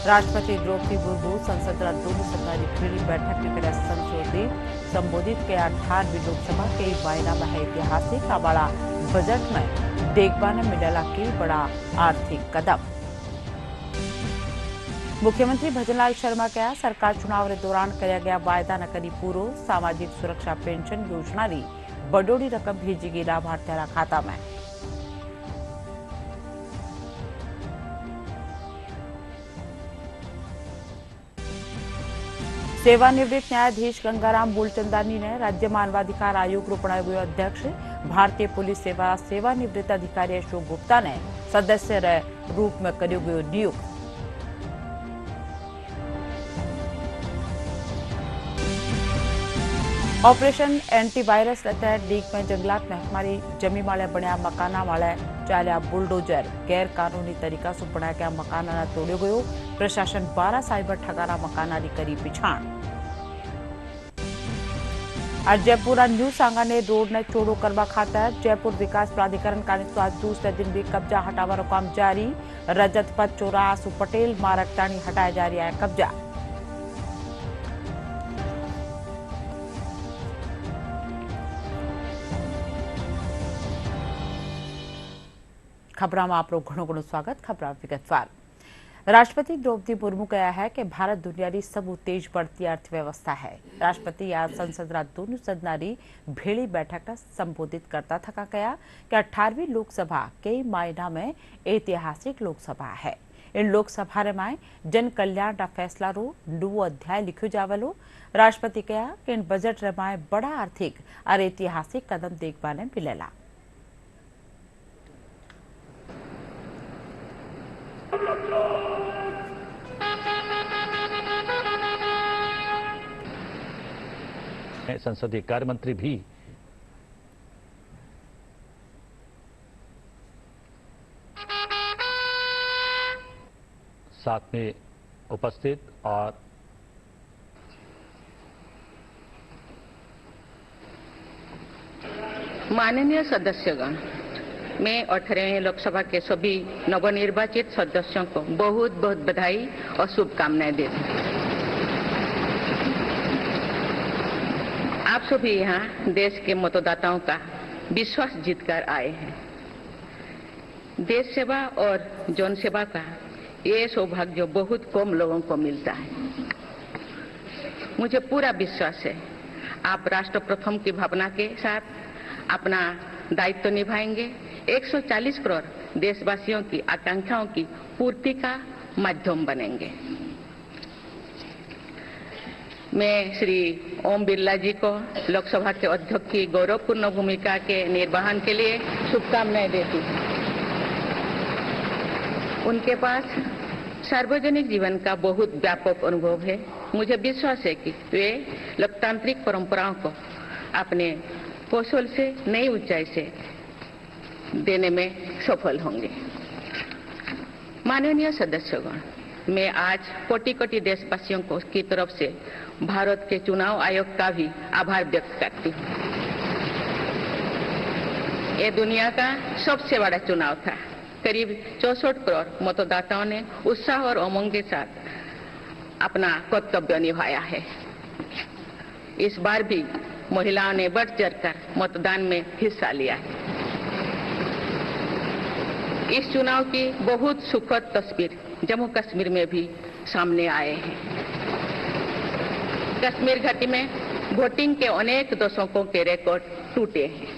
राष्ट्रपति द्रौपदी मुर्मू संसदरा दोनों सदनारी भेड़ी बैठक में કર્યા संबोधित किया 18वीं लोकसभा के वायदा में है ऐतिहासिक वाला बजट में देखने ने मिलेला के बड़ा आर्थिक कदम। मुख्यमंत्री भजनलाल शर्मा कहा सरकार चुनाव के दौरान किया गया वायदा न करी पूरो। सामाजिक सुरक्षा पेंशन योजना री बडोड़ी रकम भेजी गई लाभार्थी खाता में। सेवानिवृत्त न्यायाधीश गंगाराम मूलचंदानी ने राज्य मानवाधिकार आयोग बनाया अध्यक्ष। भारतीय पुलिस सेवा सेवानिवृत्त अधिकारी अशोक गुप्ता ने सदस्य रूप में कर्यो गयो नियुक्त। ऑपरेशन एंटीवायरस के तहत लीग में जंगलात महकमारी जमी माले बन्या मकाना वाले चाल्या बुलडोजर गैर कानूनी तरीका से बनाया गया मकाना तोड़ो गयो। प्रशासन 12 साइबर ठगारा मकाना की करी पिछाण। आज जयपुर न्यू सांगाने रोड ने चौड़ो करवा खातर जयपुर विकास प्राधिकरण का आज दूसरे दिन भी कब्जा हटावा काम जारी। रजत पथ चौराहा सु पटेल मार्ग ताणी हटाया जा रहा है कब्जा। खबरों में आपको घणो स्वागत। खबर विगतवार। राष्ट्रपति द्रौपदी मुर्मू कहा है कि भारत दुनिया की सबू तेज बढ़ती अर्थव्यवस्था है। राष्ट्रपति आज संसद दोनों सदनारी भेड़ी बैठक संबोधित करता थका कहा कि 18वीं लोकसभा कई मायना में ऐतिहासिक लोकसभा है। इन लोकसभा में जन कल्याण का फैसला रो 9 अध्याय लिखो जावेलो। राष्ट्रपति कहा कि इन बजट में बड़ा आर्थिक और ऐतिहासिक कदम देखने मिलेला। संसदीय कार्य मंत्री भी साथ में उपस्थित और माननीय सदस्यगण, मैं 18वें लोकसभा के सभी नवनिर्वाचित सदस्यों को बहुत बहुत बधाई और शुभकामनाएं देती हूं। आप सभी यहाँ देश के मतदाताओं का विश्वास जीतकर आए हैं। देश सेवा और जन सेवा का ये सौभाग्य बहुत कम लोगों को मिलता है। मुझे पूरा विश्वास है आप राष्ट्र प्रथम की भावना के साथ अपना दायित्व निभाएंगे। 140 करोड़ देशवासियों की आकांक्षाओं की पूर्ति का माध्यम बनेंगे। मैं श्री ओम बिरला जी को लोकसभा के अध्यक्ष की गौरवपूर्ण भूमिका के निर्वहन के लिए शुभकामनाएं देती हूं। उनके पास सार्वजनिक जीवन का बहुत व्यापक अनुभव है। मुझे विश्वास है कि वे लोकतांत्रिक परंपराओं को अपने कौशल से नई ऊंचाई से देने में सफल होंगे। माननीय सदस्यगण, मैं आज कोटि-कोटि देशवासियों को की तरफ से भारत के चुनाव आयोग का भी आभार व्यक्त करती हूँ। ये दुनिया का सबसे बड़ा चुनाव था। करीब 64 करोड़ मतदाताओं ने उत्साह और उमंग के साथ अपना कर्तव्य निभाया है। इस बार भी महिलाओं ने बढ़ चढ़कर मतदान में हिस्सा लिया है। इस चुनाव की बहुत सुखद तस्वीर जम्मू कश्मीर में भी सामने आए हैं। कश्मीर घाटी में वोटिंग के अनेक दशकों के रिकॉर्ड टूटे हैं।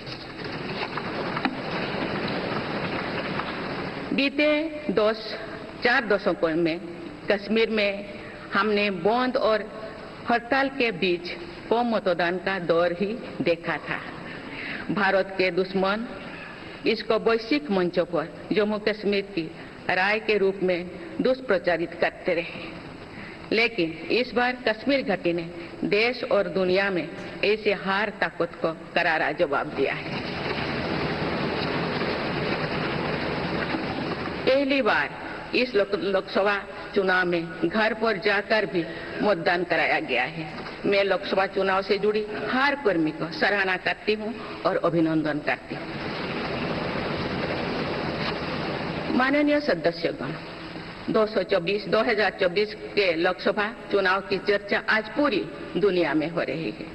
बीते 4 दशकों में कश्मीर में हमने बंद और हड़ताल के बीच कम मतदान का दौर ही देखा था। भारत के दुश्मन इसको वैश्विक मंचों पर जम्मू कश्मीर की राय के रूप में दुष्प्रचारित करते रहे, लेकिन इस बार कश्मीर घाटी ने देश और दुनिया में ऐसे हार ताकत को करारा जवाब दिया है। पहली बार इस लोकसभा चुनाव में घर पर जाकर भी मतदान कराया गया है। मैं लोकसभा चुनाव से जुड़ी हर कर्मी को सराहना करती हूं और अभिनंदन करती हूं। माननीय सदस्यगण, 2024 के लोकसभा चुनाव की चर्चा आज पूरी दुनिया में हो रही है।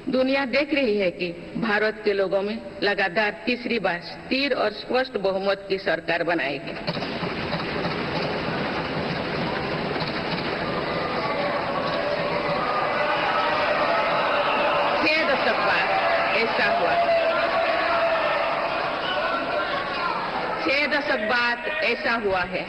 दुनिया देख रही है कि भारत के लोगों में लगातार तीसरी बार स्थिर और स्पष्ट बहुमत की सरकार बनाएगी। 6 दशक बाद ऐसा हुआ। 6 दशक बाद ऐसा हुआ है।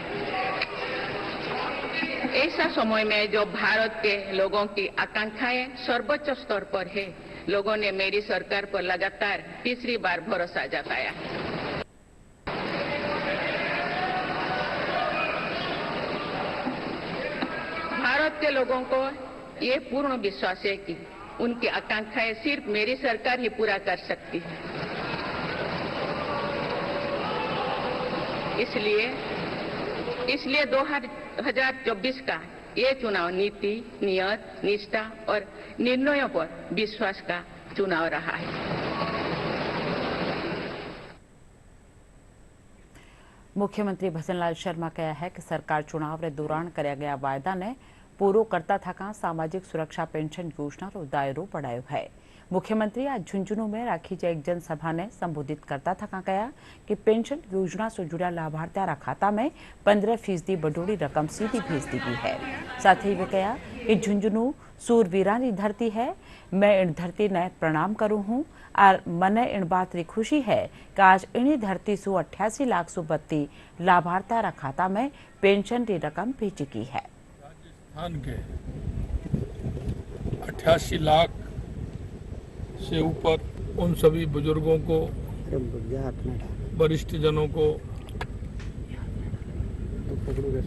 ऐसा समय में जो भारत के लोगों की आकांक्षाएं सर्वोच्च स्तर पर है, लोगों ने मेरी सरकार पर लगातार तीसरी बार भरोसा जताया। भारत के लोगों को ये पूर्ण विश्वास है कि उनकी आकांक्षाएं सिर्फ मेरी सरकार ही पूरा कर सकती है। इसलिए 2024 का ये चुनाव नीति, नियत, निष्ठा और निर्णयों पर विश्वास का चुनाव रहा है। मुख्यमंत्री भजनलाल शर्मा कहा है कि सरकार चुनाव रे दौरान કર્યા ગયા વાયદાને પૂરો કરતા થકા સામાજિક સુરક્ષા પેન્શન યોજનાનો દાયરો બઢાયો है। मुख्यमंत्री आज झुंझुनू में राखी एक जनसभा ने संबोधित करता थका कहा कि पेंशन योजना से जुड़ा लाभार्थियों खाता में 15% बढ़ोड़ी रकम सीधी भेज दी गई है। साथ ही वे कहा कि झुंझुनू सूरवीरा की धरती है। मैं इन धरती ने प्रणाम करूं हूं और मने इन बात री खुशी है कि आज इन्हीं धरती सु 88 लाख सु बत्ती लाभार्थियों खाता में पेंशन की रकम भेजी गई है। राजस्थान के 88 लाख से ऊपर उन सभी बुजुर्गों को, वरिष्ठ जनों को,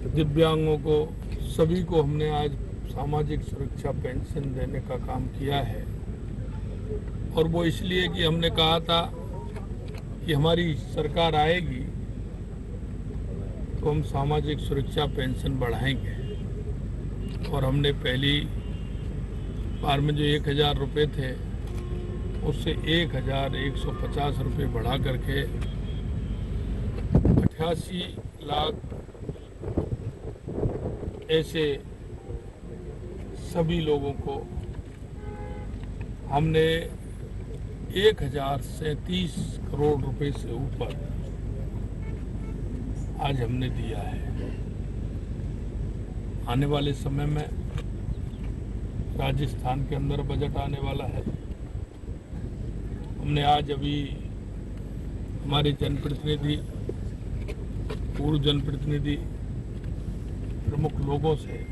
दिव्यांगों को, सभी को हमने आज सामाजिक सुरक्षा पेंशन देने का काम किया है। और वो इसलिए कि हमने कहा था कि हमारी सरकार आएगी तो हम सामाजिक सुरक्षा पेंशन बढ़ाएंगे। और हमने पहली बार में जो 1000 रुपये थे उससे 1150 रुपये बढ़ा करके 88 लाख ऐसे सभी लोगों को हमने 1037 करोड़ रुपए से ऊपर आज हमने दिया है। आने वाले समय में राजस्थान के अंदर बजट आने वाला है। हमने आज अभी हमारे जनप्रतिनिधि, पूर्व जनप्रतिनिधि, प्रमुख लोगों से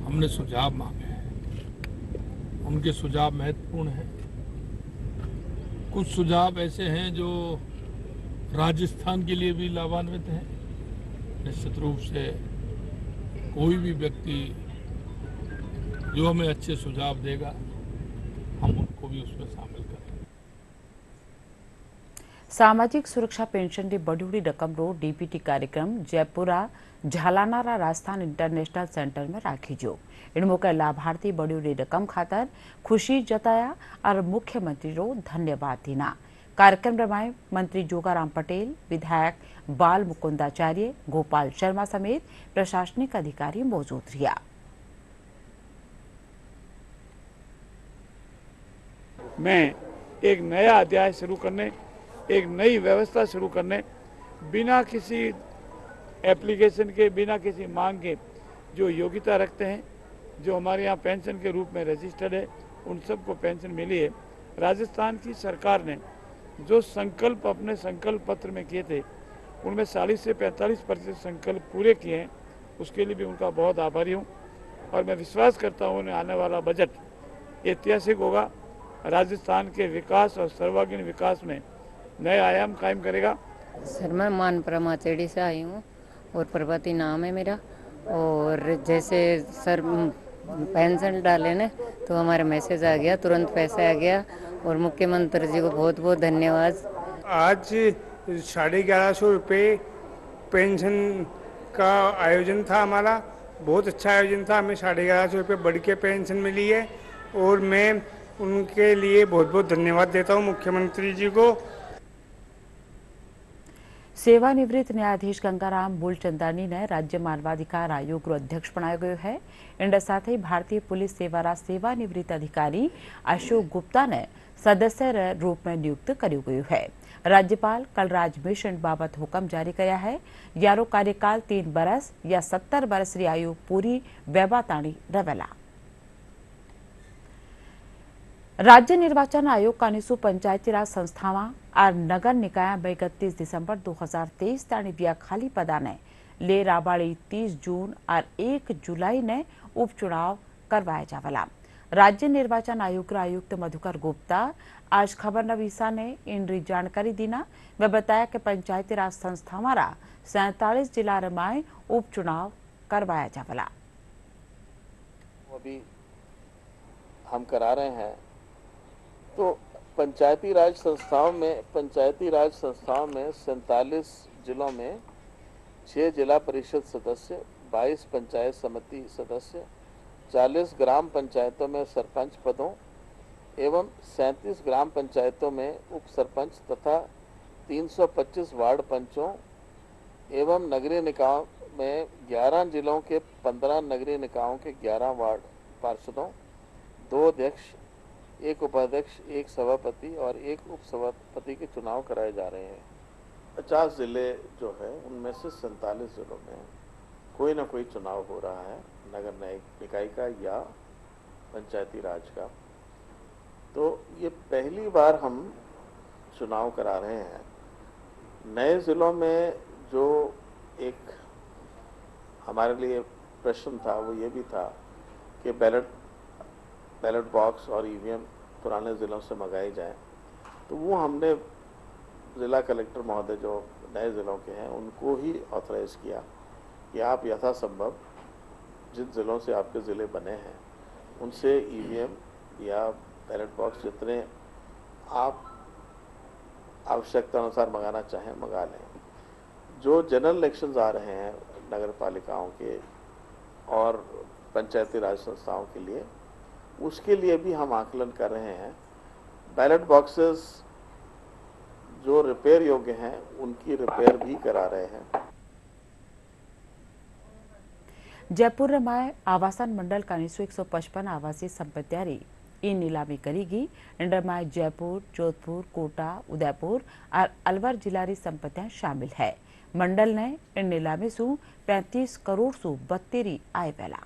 हमने सुझाव मांगे हैं। उनके सुझाव महत्वपूर्ण हैं। कुछ सुझाव ऐसे हैं जो राजस्थान के लिए भी लाभान्वित हैं। निश्चित रूप से कोई भी व्यक्ति जो हमें अच्छे सुझाव देगा हम उनको भी उसमें शामिल करें। सामाजिक सुरक्षा पेंशन की बढ़ोड़ी रकम रो डीपीटी कार्यक्रम जयपुरा झालानारा राजस्थान इंटरनेशनल सेंटर में राखी जो इन मौके लाभार्थी बढ़ोड़ी रकम खातर खुशी जताया और मुख्यमंत्री रो धन्यवाद दीना। कार्यक्रम में मंत्री जोगाराम पटेल, विधायक बाल मुकुंदाचार्य, गोपाल शर्मा समेत प्रशासनिक अधिकारी मौजूद रहा। मैं एक नया अध्याय शुरू करने, एक नई व्यवस्था शुरू करने, बिना किसी एप्लीकेशन के, बिना किसी मांग के जो योग्यता रखते हैं, जो हमारे यहाँ पेंशन के रूप में रजिस्टर्ड है, उन सबको पेंशन मिली है। राजस्थान की सरकार ने जो संकल्प अपने संकल्प पत्र में किए थे उनमें 40 से 45% संकल्प पूरे किए हैं। उसके लिए भी उनका बहुत आभारी हूँ और मैं विश्वास करता हूँ आने वाला बजट ऐतिहासिक होगा। राजस्थान के विकास और सर्वांगीण विकास में नए आयाम कायम करेगा। सर मैं मानपुरा माचेड़ी से आई हूँ और प्रभाती नाम है मेरा। और जैसे सर पेंशन डाले ने तो हमारा मैसेज आ गया, तुरंत पैसा आ गया और मुख्यमंत्री जी को बहुत बहुत धन्यवाद। आज 1150 रुपये पेंशन का आयोजन था हमारा, बहुत अच्छा आयोजन था। हमें 1150 रुपये बढ़ के पेंशन मिली है और मैं उनके लिए बहुत बहुत धन्यवाद देता हूँ मुख्यमंत्री जी को। सेवानिवृत्त न्यायाधीश गंगाराम मूलचंदानी ने राज्य मानवाधिकार आयोग रो अध्यक्ष बनाया गयो है। इंडा साथ ही भारतीय पुलिस सेवारा सेवानिवृत्त अधिकारी अशोक गुप्ता ने सदस्य रे रूप में नियुक्त कर्यो गयो है। राज्यपाल कलराज मिशन बाबत हुक्म जारी किया है। यारो कार्यकाल 3 बरस या 70 बरस री आयु पूरी व्यबाताणी रवेला। राज्य निर्वाचन आयोग का निसु पंचायती राज संस्थावां और नगर निकाय में 31 दिसंबर 2023 ताणी व्या खाली पदा ने ले राबाड़ी 30 जून और 1 जुलाई ने उपचुनाव करवाया जावला। राज्य निर्वाचन आयोग के आयुक्त मधुकर गुप्ता आज खबरनवीसा ने इनरी जानकारी दीना। वे बताया कि पंचायती राज संस्थावां 47 जिला में उपचुनाव करवाया जावला। अभी हम करा रहे हैं तो पंचायती राज संस्थाओं में 47 जिलों में 6 जिला परिषद सदस्य, 22 पंचायत समिति सदस्य, 40 ग्राम पंचायतों में सरपंच पदों एवं 37 ग्राम पंचायतों में उप सरपंच तथा 325 वार्ड पंचों एवं नगरीय निकायों में 11 जिलों के 15 नगरीय निकायों के 11 वार्ड पार्षदों, 2 अध्यक्ष, 1 उपाध्यक्ष, 1 सभापति और 1 उप सभापति के चुनाव कराए जा रहे हैं। 50 जिले जो है उनमें से 47 जिलों में कोई ना कोई चुनाव हो रहा है, नगर निकाय का या पंचायती राज का। तो ये पहली बार हम चुनाव करा रहे हैं। नए जिलों में जो एक हमारे लिए प्रश्न था वो ये भी था कि बैलेट बॉक्स और ईवीएम पुराने ज़िलों से मंगाई जाए, तो वो हमने ज़िला कलेक्टर महोदय जो नए ज़िलों के हैं उनको ही ऑथराइज़ किया कि आप यथासंभव जिन ज़िलों से आपके ज़िले बने हैं उनसे ईवीएम या बैलेट बॉक्स जितने आप आवश्यकता अनुसार मंगाना चाहें मंगा लें। जो जनरल इलेक्शंस आ रहे हैं नगर पालिकाओं के और पंचायती राज संस्थाओं के लिए, उसके लिए भी हम आकलन कर रहे हैं। बैलेट बॉक्सेस जो रिपेयर योग्य हैं उनकी रिपेयर भी करा रहे हैं। जयपुर में आवासन मंडल का 155 आवासीय संपत्तियां ई नीलामी करेगी। इंडर में जयपुर, जोधपुर, कोटा, उदयपुर और अलवर जिला री संपत्तियां शामिल है। मंडल ने इन नीलामी सु 35 करोड़ सु 32 आय पहला।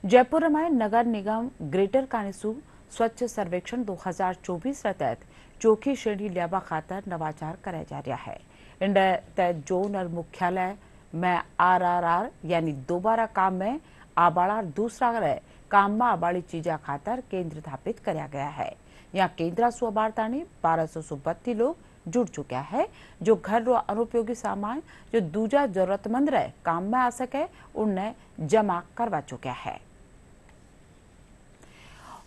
जयपुर में नगर निगम ग्रेटर कानिसू स्वच्छ सर्वेक्षण 2024 तहत चौथी श्रेणी लियाबा खातर नवाचार कराया जा रहा है। इन तहत जोन और मुख्यालय में RRR यानी दोबारा काम में आबाड़ा, दूसरा काम में आबाड़ी चीजा खातर केंद्र स्थापित कराया गया है। यहाँ केंद्र सु अबारतानी 1232 लोग जुड़ चुका है, जो घर रो अनुपयोगी सामान जो दूजा जरूरतमंद रहे काम में आ सके उन्हें जमा करवा चुका है।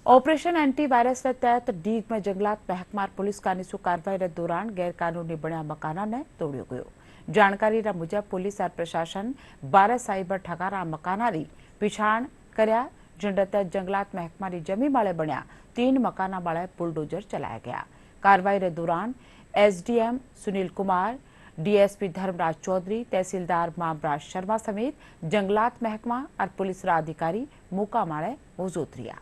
ऑपरेशन एंटीवायरस के तहत डीग में जंगलात महकमा पुलिस का निसु कार्रवाई के दौरान गैर कानूनी बना मकाना ने तोड़ियो गयो। जानकारी मुजब पुलिस और प्रशासन 12 साइबर ठगारा मकाना री पिछाण कर्या, जिन तहत जंगलात महकमा री जमी माळे बन्या 3 मकाना माळे बुलडोजर चलाया गया। कार्रवाई के दौरान SDM सुनील कुमार, DSP धर्मराज चौधरी, तहसीलदार मामराज शर्मा समेत जंगलात महकमा और पुलिस अधिकारी मौका माळे मौजूद रिया।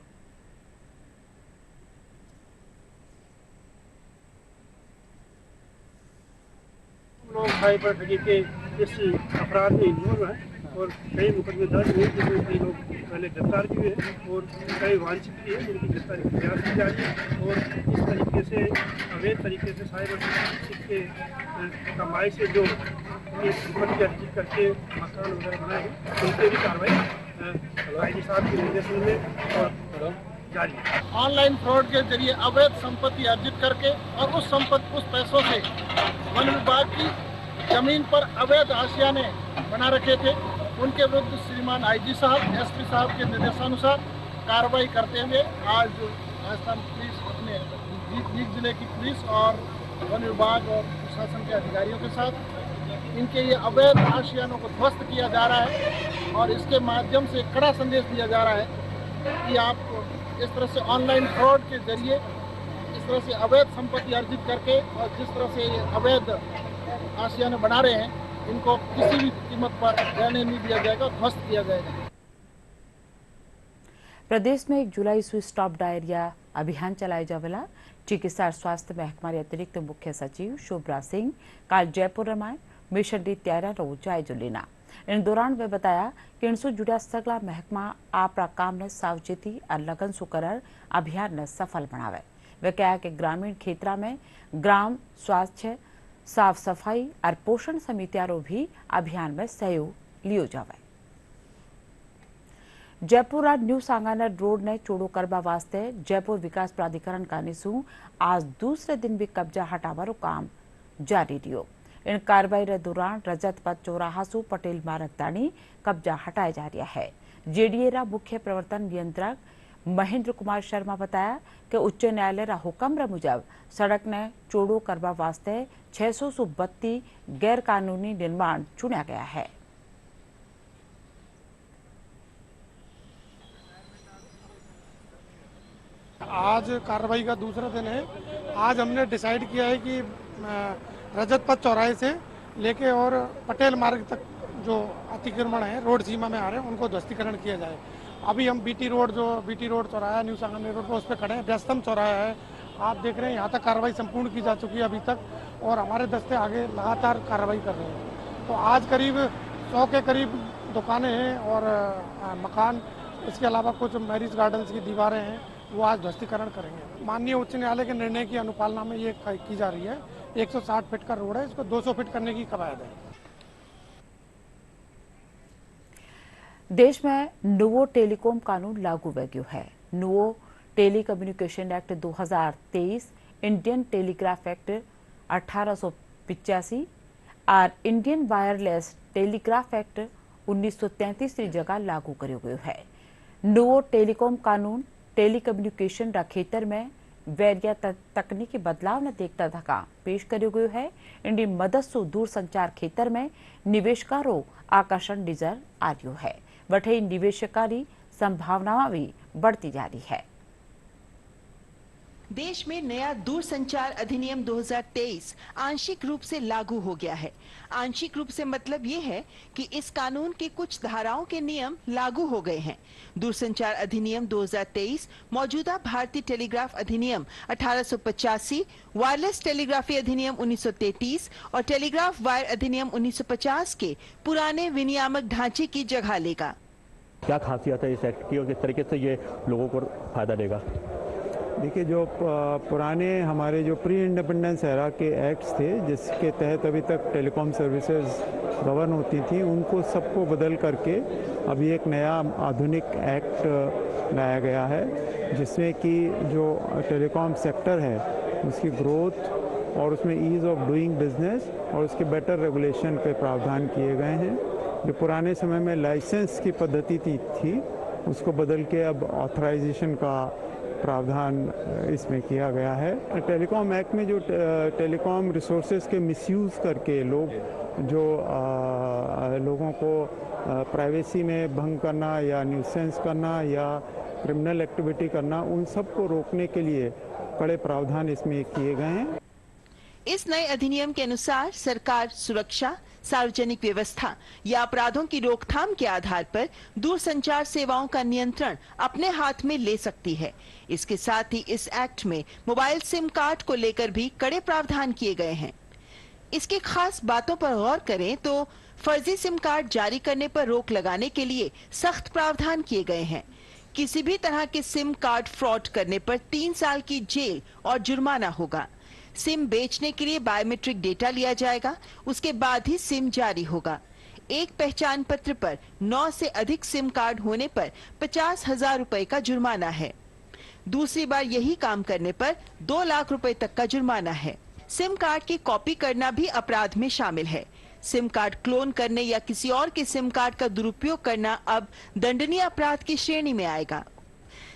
लोग साइबर ठगी के इस अपराध में इन्वॉल्व हैं और कई मुकदमे दर्ज हुए जिसमें कई लोग पहले गिरफ्तार भी हुए और कई वांछित भी है जिनकी गिरफ्तारी की प्रयास की जा रही है। और इस तरीके से अवैध तरीके से साइबर के कमाई से जो ये संपत्ति अर्जित करके मकान वगैरह बनाए हैं उनके भी कार्रवाई IG साहब के निर्देशन में और जारी है। ऑनलाइन फ्रॉड के जरिए अवैध संपत्ति अर्जित करके और उस पैसों से वन विभाग की जमीन पर अवैध आशियाने बना रखे थे, उनके विरुद्ध श्रीमान IG साहब, SP साहब के निर्देशानुसार कार्रवाई करते हुए आज राजस्थान पुलिस अपने डीग जिले की पुलिस और वन विभाग और प्रशासन के अधिकारियों के साथ इनके ये अवैध आशियानों को ध्वस्त किया जा रहा है और इसके माध्यम से कड़ा संदेश दिया जा रहा है कि आप इस तरह से ऑनलाइन फ्रॉड के जरिए इस तरह से अवैध संपत्ति अर्जित करके और जिस तरह से ये अवैध आशियाने बना रहे हैं, इनको किसी भी कीमत पर रहने नहीं दिया जाएगा, ध्वस्त किया जाएगा। प्रदेश में 1 जुलाई से स्टॉप डायरिया अभियान चलाए जावेला। चिकित्सा और स्वास्थ्य महकमा अतिरिक्त मुख्य सचिव शुभ्रा सिंह काल जयपुर में मिशन री त्यारा जायजो लेना। इन दौरान वे बताया कि इनसे जुड़ा सगला महकमा आपरा काम ने सावचेती और लगन सु करर अभियान ने सफल बनावे। वे कहा कि ग्रामीण क्षेत्र में ग्राम स्वास्थ्य साफ सफाई और पोषण समितियारो भी अभियान में सहयोग लियो जावे। जयपुर और न्यू सांगानेर रोड ने चौड़ो करवा वास्ते जयपुर विकास प्राधिकरण का निसू आज दूसरे दिन भी कब्जा हटावारो काम जारी रह्यो। इन कार्रवाई के दौरान रजत पथ चौराहा सु पटेल मार्ग ताणी कब्जा हटाया जा रहा है। जेडीए मुख्य प्रवर्तन नियंत्रक महेंद्र कुमार शर्मा बताया कि उच्च न्यायालय रा हुक्म मुजब सड़क ने चौड़ो करवा वास्ते 632 गैर कानूनी निर्माण चुना गया है। आज कार्रवाई का दूसरा दिन है। आज हमने डिसाइड किया है कि रजत पथ चौराहे से लेके और पटेल मार्ग तक जो अतिक्रमण है रोड सीमा में आ रहे हैं उनको ध्वस्तीकरण किया जाए। अभी हम बीटी रोड चौराहा न्यू सांगानेर रोड पर उस पर खड़े हैं। व्यस्तम चौराहा है, आप देख रहे हैं, यहाँ तक कार्रवाई संपूर्ण की जा चुकी है अभी तक और हमारे दस्ते आगे लगातार कार्रवाई कर रहे हैं। तो आज करीब 100 के करीब दुकानें हैं और मकान, इसके अलावा कुछ मैरिज गार्डन्स की दीवारें हैं, वो आज ध्वस्तीकरण करेंगे। माननीय उच्च न्यायालय के निर्णय की अनुपालना में ये की जा रही है। 160 फीट का रोड है, इसको 200 फीट करने की कवायद है। देश में नोवो टेलीकॉम कानून लागू हो गयो है। Novo telecommunication act 2023, Indian telegraph act 1885 और इंडियन वायरलेस टेलीग्राफ एक्ट 1933 की जगह लागू करो गयो है। नोवो टेलीकॉम कानून टेलीकम्युनिकेशन रा क्षेत्र में वैरिया तकनीकी बदलाव ने देखता धक्का पेश करो गयो है। इनकी मदद से दूर संचार क्षेत्र में निवेशकारों आकर्षण नजर आ रही है। वठे निवेशकारी संभावनाएं भी बढ़ती जा रही है। देश में नया दूरसंचार अधिनियम 2023 आंशिक रूप से लागू हो गया है। आंशिक रूप से मतलब ये है कि इस कानून के कुछ धाराओं के नियम लागू हो गए हैं। दूरसंचार अधिनियम 2023 मौजूदा भारतीय टेलीग्राफ अधिनियम 1885, वायरलेस टेलीग्राफी अधिनियम 1933 और टेलीग्राफ वायर अधिनियम 1950 के पुराने विनियामक ढांचे की जगह लेगा। क्या खासियत है इस एक्ट की और किस तरीके से ये लोगों को फायदा देगा? देखिए, जो पुराने हमारे जो प्री इंडिपेंडेंस एरा के एक्ट्स थे जिसके तहत अभी तक टेलीकॉम सर्विसेज गवर्न होती थी, उनको सबको बदल करके अभी एक नया आधुनिक एक्ट लाया गया है जिसमें कि जो टेलीकॉम सेक्टर है उसकी ग्रोथ और उसमें ईज़ ऑफ डूइंग बिजनेस और उसके बेटर रेगुलेशन के प्रावधान किए गए हैं। जो पुराने समय में लाइसेंस की पद्धति थी उसको बदल के अब ऑथराइजेशन का प्रावधान इसमें किया गया है। टेलीकॉम एक्ट में जो टेलीकॉम रिसोर्सेज के मिसयूज़ करके लोग जो लोगों को प्राइवेसी में भंग करना या न्यूसेंस करना या क्रिमिनल एक्टिविटी करना, उन सब को रोकने के लिए कड़े प्रावधान इसमें किए गए हैं। इस नए अधिनियम के अनुसार सरकार सुरक्षा, सार्वजनिक व्यवस्था या अपराधों की रोकथाम के आधार पर दूरसंचार सेवाओं का नियंत्रण अपने हाथ में ले सकती है। इसके साथ ही इस एक्ट में मोबाइल सिम कार्ड को लेकर भी कड़े प्रावधान किए गए हैं। इसके खास बातों पर गौर करें तो फर्जी सिम कार्ड जारी करने पर रोक लगाने के लिए सख्त प्रावधान किए गए हैं। किसी भी तरह के सिम कार्ड फ्रॉड करने पर 3 साल की जेल और जुर्माना होगा। सिम बेचने के लिए बायोमेट्रिक डेटा लिया जाएगा, उसके बाद ही सिम जारी होगा। एक पहचान पत्र पर 9 से अधिक सिम कार्ड होने पर 50,000 रुपए का जुर्माना है। दूसरी बार यही काम करने पर 2 लाख रुपए तक का जुर्माना है। सिम कार्ड की कॉपी करना भी अपराध में शामिल है। सिम कार्ड क्लोन करने या किसी और के सिम कार्ड का दुरुपयोग करना अब दंडनीय अपराध की श्रेणी में आएगा।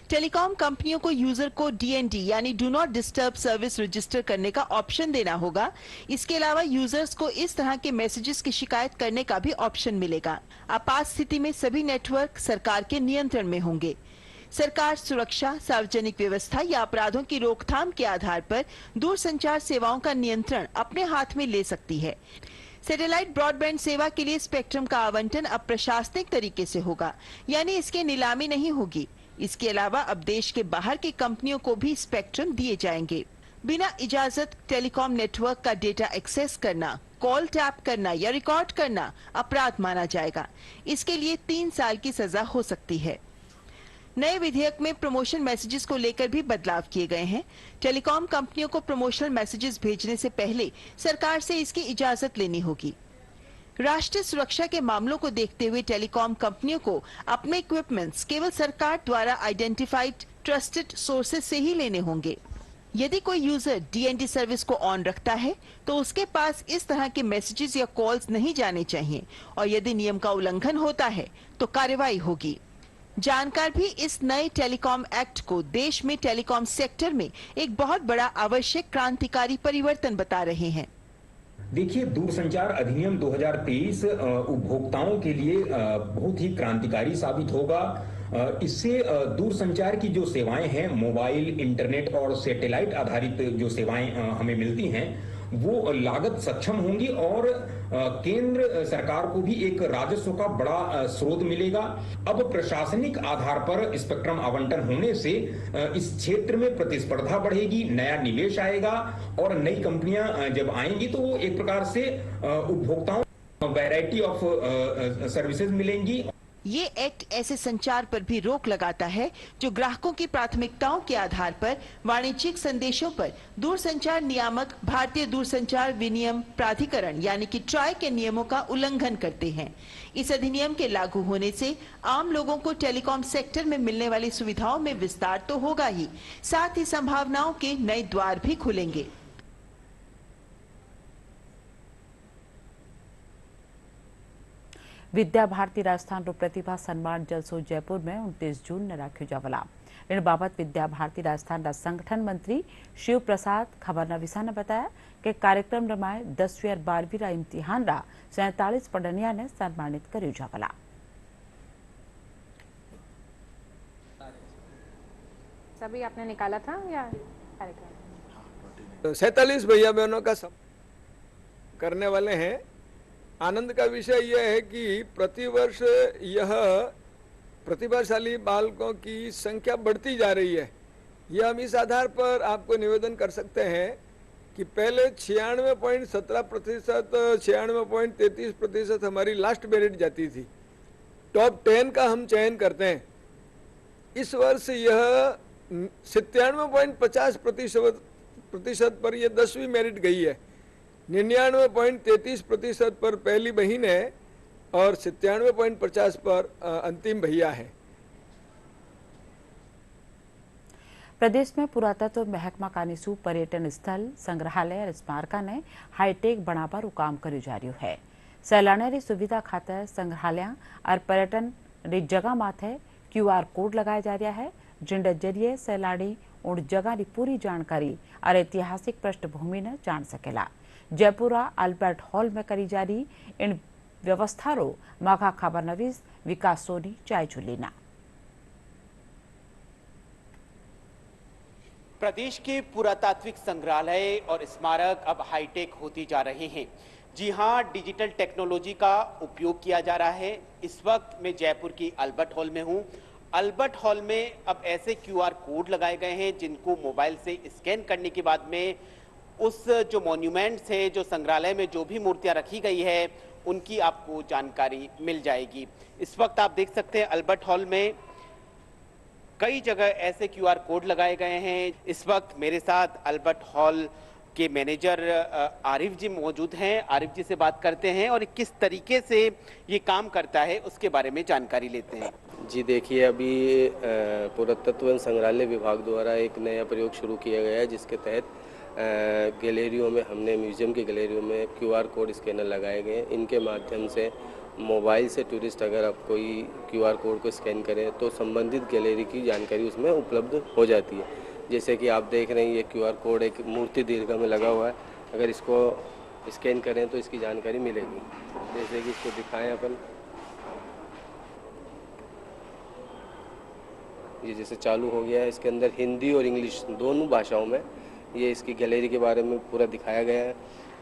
टेलीकॉम कंपनियों को यूजर को DND यानी do not disturb service register करने का ऑप्शन देना होगा। इसके अलावा यूजर्स को इस तरह के मैसेजेस की शिकायत करने का भी ऑप्शन मिलेगा। आपात स्थिति में सभी नेटवर्क सरकार के नियंत्रण में होंगे। सरकार सुरक्षा, सार्वजनिक व्यवस्था या अपराधों की रोकथाम के आधार पर दूरसंचार सेवाओं का नियंत्रण अपने हाथ में ले सकती है। सैटेलाइट ब्रॉडबैंड सेवा के लिए स्पेक्ट्रम का आवंटन अब प्रशासनिक तरीके से होगा, यानी इसकी नीलामी नहीं होगी। इसके अलावा अब देश के बाहर की कंपनियों को भी स्पेक्ट्रम दिए जाएंगे। बिना इजाजत टेलीकॉम नेटवर्क का डेटा एक्सेस करना, कॉल टैप करना या रिकॉर्ड करना अपराध माना जाएगा। इसके लिए 3 साल की सजा हो सकती है। नए विधेयक में प्रमोशन मैसेजेस को लेकर भी बदलाव किए गए हैं। टेलीकॉम कंपनियों को प्रमोशनल मैसेजेस भेजने से पहले सरकार से इसकी इजाजत लेनी होगी। राष्ट्रीय सुरक्षा के मामलों को देखते हुए टेलीकॉम कंपनियों को अपने इक्विपमेंट्स केवल सरकार द्वारा आइडेंटिफाइड ट्रस्टेड सोर्सेज से ही लेने होंगे। यदि कोई यूजर डीएनडी सर्विस को ऑन रखता है तो उसके पास इस तरह के मैसेजेस या कॉल्स नहीं जाने चाहिए, और यदि नियम का उल्लंघन होता है तो कार्रवाई होगी। जानकार भी इस नए टेलीकॉम एक्ट को देश में टेलीकॉम सेक्टर में एक बहुत बड़ा आवश्यक क्रांतिकारी परिवर्तन बता रहे हैं। देखिए, दूरसंचार अधिनियम 2023 उपभोक्ताओं के लिए बहुत ही क्रांतिकारी साबित होगा। इससे दूरसंचार की जो सेवाएं हैं, मोबाइल, इंटरनेट और सैटेलाइट आधारित जो सेवाएं हमें मिलती हैं, वो लागत सक्षम होंगी और केंद्र सरकार को भी एक राजस्व का बड़ा स्रोत मिलेगा। अब प्रशासनिक आधार पर स्पेक्ट्रम आवंटन होने से इस क्षेत्र में प्रतिस्पर्धा बढ़ेगी, नया निवेश आएगा और नई कंपनियां जब आएंगी तो वो एक प्रकार से उपभोक्ताओं को वैरायटी ऑफ सर्विसेज मिलेंगी। ये एक्ट ऐसे संचार पर भी रोक लगाता है जो ग्राहकों की प्राथमिकताओं के आधार पर वाणिज्यिक संदेशों पर दूरसंचार नियामक भारतीय दूरसंचार विनियम प्राधिकरण यानी कि ट्राई के नियमों का उल्लंघन करते हैं। इस अधिनियम के लागू होने से आम लोगों को टेलीकॉम सेक्टर में मिलने वाली सुविधाओं में विस्तार तो होगा ही, साथ ही संभावनाओं के नए द्वार भी खुलेंगे। विद्या भारती राजस्थान प्रतिभा सम्मान जलसो जयपुर में 29 जून ने राख्यो जावला। इन बाबत विद्या भारती राजस्थान संगठन मंत्री शिव प्रसाद खबरनवीसा ने बताया कि कार्यक्रम रमाए 10वीं और 12वीं इम्तिहान 47 पढ़निया ने सम्मानित कर्यो जावला। सभी आपने निकाला था या कार्यक्रम? 47 भैया बहनों का करने वाले हैं। आनंद का विषय यह है कि प्रतिवर्ष यह प्रतिभाशाली बालकों की संख्या बढ़ती जा रही है। यह हम इस आधार पर आपको निवेदन कर सकते हैं कि पहले 96.17%, 96.33% हमारी लास्ट मेरिट जाती थी। टॉप 10 का हम चयन करते हैं। इस वर्ष यह 97.50% पर यह 10वीं मेरिट गई है। 99.33% पर पहली बहन है और 97.50 पर अंतिम भैया है। प्रदेश में पुरातत्व महकमा कानीसू पर्यटन स्थल, संग्रहालय और स्मारका ने हाईटेक बनावर काम कर्यो जा रह्यो है। सैलानियों सुविधा खातर संग्रहालय और पर्यटन जगह माथे QR कोड लगाया जा रहा है, जिनके जरिए सैलानी उन जगह की पूरी जानकारी और ऐतिहासिक पृष्ठभूमि ने जान सकेला। जयपुर अल्बर्ट हॉल में करी जा रही इन व्यवस्था रो माघा खबरनवीस विकास सोनी चायचुलीना। प्रदेश के पुरातात्विक संग्रहालय और स्मारक अब हाईटेक होती जा रहे हैं। जी हां, डिजिटल टेक्नोलॉजी का उपयोग किया जा रहा है। इस वक्त मैं जयपुर की अल्बर्ट हॉल में हूं। अल्बर्ट हॉल में अब ऐसे QR कोड लगाए गए हैं जिनको मोबाइल से स्कैन करने के बाद में उस जो मॉन्यूमेंट्स है, जो संग्रहालय में जो भी मूर्तियां रखी गई है, उनकी आपको जानकारी मिल जाएगी। इस वक्त आप देख सकते हैं अल्बर्ट हॉल में कई जगह ऐसे QR कोड लगाए गए हैं। इस वक्त मेरे साथ अल्बर्ट हॉल के मैनेजर आरिफ जी मौजूद हैं। आरिफ जी से बात करते हैं और किस तरीके से ये काम करता है उसके बारे में जानकारी लेते हैं। जी देखिए, अभी पुरातत्व एवं संग्रहालय विभाग द्वारा एक नया प्रयोग शुरू किया गया है, जिसके तहत गैलरियों में हमने म्यूजियम की गैलरियों में QR कोड स्कैनर लगाए गए हैं। इनके माध्यम से मोबाइल से टूरिस्ट अगर आप कोई QR कोड को स्कैन करें तो संबंधित गैलरी की जानकारी उसमें उपलब्ध हो जाती है। जैसे कि आप देख रहे हैं, ये QR कोड एक मूर्ति दीर्घा में लगा हुआ है। अगर इसको स्कैन करें तो इसकी जानकारी मिलेगी। जैसे कि इसको दिखाएं अपन, ये जैसे चालू हो गया है, इसके अंदर हिंदी और इंग्लिश दोनों भाषाओं में ये इसकी गैलरी के बारे में पूरा दिखाया गया है।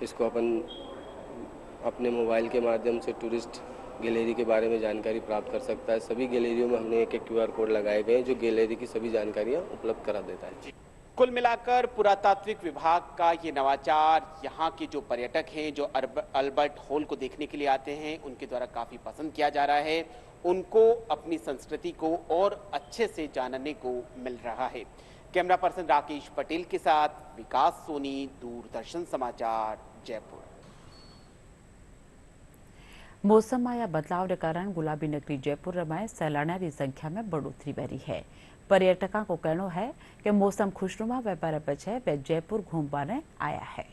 इसको अपन अपने मोबाइल के माध्यम से टूरिस्ट गैलरी के बारे में जानकारी प्राप्त कर सकता है। सभी गैलरियों में हमने एक QR कोड लगाए गए हैं जो गैलरी की सभी जानकारियाँ उपलब्ध करा देता है। कुल मिलाकर पुरातात्विक विभाग का ये नवाचार यहाँ के जो पर्यटक हैं, जो अल्बर्ट हॉल को देखने के लिए आते हैं, उनके द्वारा काफ़ी पसंद किया जा रहा है। उनको अपनी संस्कृति को और अच्छे से जानने को मिल रहा है। कैमरा पर्सन राकेश पटेल के साथ विकास सोनी, दूरदर्शन समाचार, जयपुर। मौसम में आया बदलाव के कारण गुलाबी नगरी जयपुर में सैलानियों की संख्या में बढ़ोतरी बनी है। पर्यटकों को कहना है कि मौसम खुशनुमा व बरबच है, वे जयपुर घूमने आया है।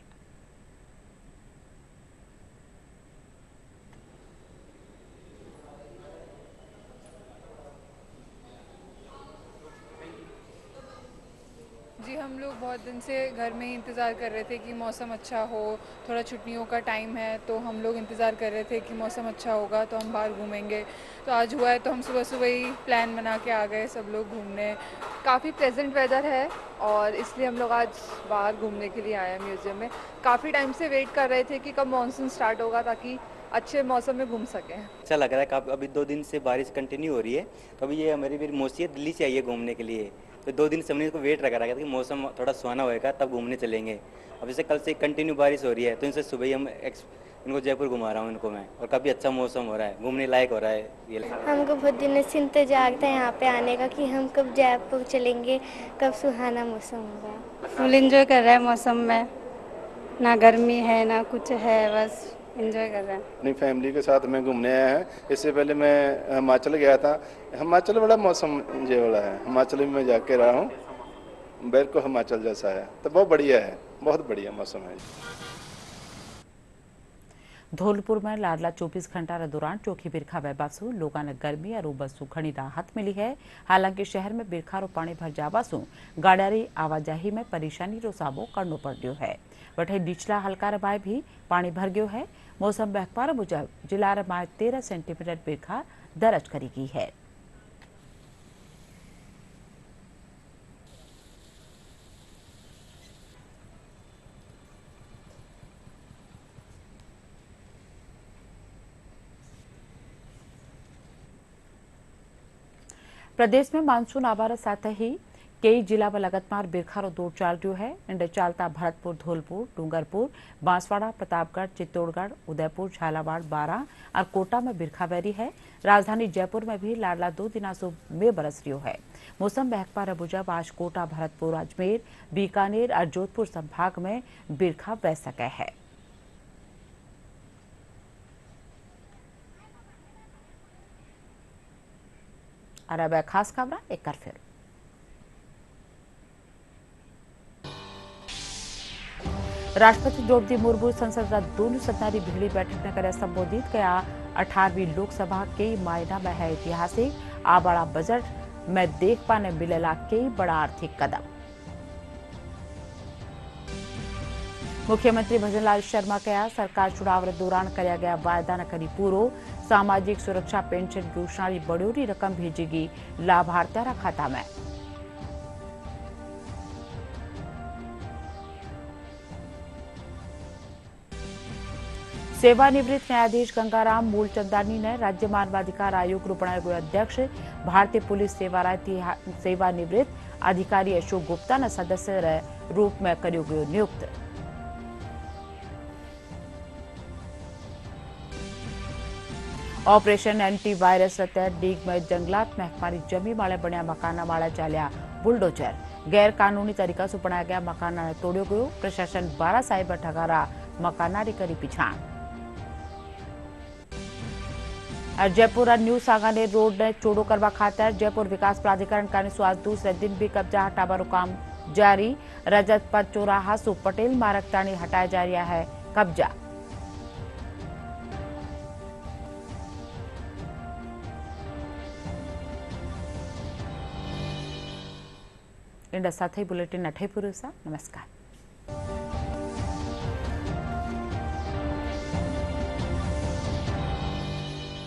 जी, हम लोग बहुत दिन से घर में ही इंतज़ार कर रहे थे कि मौसम अच्छा हो। थोड़ा छुट्टियों का टाइम है तो हम लोग इंतज़ार कर रहे थे कि मौसम अच्छा होगा तो हम बाहर घूमेंगे। तो आज हुआ है तो हम सुबह सुबह ही प्लान बना के आ गए सब लोग घूमने। काफ़ी प्लेजेंट वेदर है और इसलिए हम लोग आज बाहर घूमने के लिए आए हैं म्यूज़ियम में। काफ़ी टाइम से वेट कर रहे थे कि कब मानसून स्टार्ट होगा ताकि अच्छे मौसम में घूम सकें। अच्छा लग रहा है। काफ़ी अभी 2 दिन से बारिश कंटिन्यू हो रही है, तो अभी ये मेरी मौसी है, दिल्ली से आई है घूमने के लिए, तो 2 दिन से हमने इसको वेट रखा था कि मौसम थोड़ा सुहाना होएगा तब घूमने चलेंगे। अब जैसे कल से कंटिन्यू बारिश हो रही है तो इनसे सुबह ही हम इनको जयपुर घुमा रहा हूँ इनको मैं, और काफ़ी अच्छा मौसम हो रहा है, घूमने लायक हो रहा है ये। हमको बहुत दिनों से इंतजार था यहाँ पे आने का कि हम कब जयपुर चलेंगे, कब सुहाना मौसम होगा। फुल एंजॉय कर रहा है मौसम में, ना गर्मी है ना कुछ है, बस एंजॉय कर रहे हैं। अपनी फैमिली के साथ मैं घूमने आया है। इससे पहले मैं हिमाचल गया था। हिमाचल बड़ा मौसम ये वाला है, हिमाचल में मैं जाके रहा हूँ, बिल्कुल हिमाचल जैसा है, तो बहुत बढ़िया है, बहुत बढ़िया मौसम है। धौलपुर में लाडला 24 घंटा के दौरान चौखी बिरखा बहबासू लोगों ने गर्मी और उबसू घनी राहत मिली है। हालांकि शहर में बिरखा रो पानी भर जावासू गाड़ियारी आवाजाही में परेशानी रो सामनो करनो पड़ रहा है। वठे निचला हल्का रबाय भी पानी भर गयो है। मौसम विभाग मुजब जिला में 13 सेंटीमीटर बिरखा दर्ज करी गई है। प्रदेश में मानसून आवार साथ ही कई जिला में लगातार बिरखारो दौर चाल रही है। इंडे चालता भरतपुर, धौलपुर, डूंगरपुर, बांसवाड़ा, प्रतापगढ़, चित्तौड़गढ़, उदयपुर, झालावाड़, बारां और कोटा में बिरखा बहरी है। राजधानी जयपुर में भी लाडला 2 दिनों से में बरस रही है। मौसम विभाग मुजब आज कोटा, भरतपुर, अजमेर, बीकानेर और जोधपुर संभाग में बिरखा बह सके है। और अब खास खबर एक बार फिर। राष्ट्रपति द्रौपदी मुर्मू संसद दोनों सदन की भिड़ी बैठक ने करे संबोधित किया। 18वीं लोकसभा कई मायना में है ऐतिहासिक। आ बड़ा बजट में देख पाने मिलेला कई बड़ा आर्थिक कदम। मुख्यमंत्री भजनलाल शर्मा कहा सरकार चुनाव के दौरान कराया गया वायदा न करी पूरो। सामाजिक सुरक्षा पेंशन योजना की बड़ोरी रकम भेजेगी लाभार्थियों खाता में। सेवानिवृत्त न्यायाधीश गंगाराम मूलचंदानी ने राज्य मानवाधिकार आयोग रो बनाए गए अध्यक्ष। भारतीय पुलिस सेवानिवृत्त अधिकारी अशोक गुप्ता ने सदस्य रूप में करो गयो नियुक्त। ऑपरेशन एंटीवायरस तहत डीग में जंगलात महकमारी जमी वाले बनिया मकाना वाले चालिया बुलडोजर। गैर कानूनी तरीका से बनाया गया मकाना ने तोड़ो गयो। प्रशासन 12 साइबर ठगारा मकाना री करी पिछाण। जयपुर न्यू सांगानेर रोड ने चौड़ो करवा खातर जयपुर विकास प्राधिकरण का आज दूसरे दिन भी कब्जा हटावा काम जारी। रजत पथ चौराहा सु पटेल मार्ग ताणी हटाया जा रहा है कब्जा। इंडा साथ ही बुलेटिन अठे पूरो सा। नमस्कार।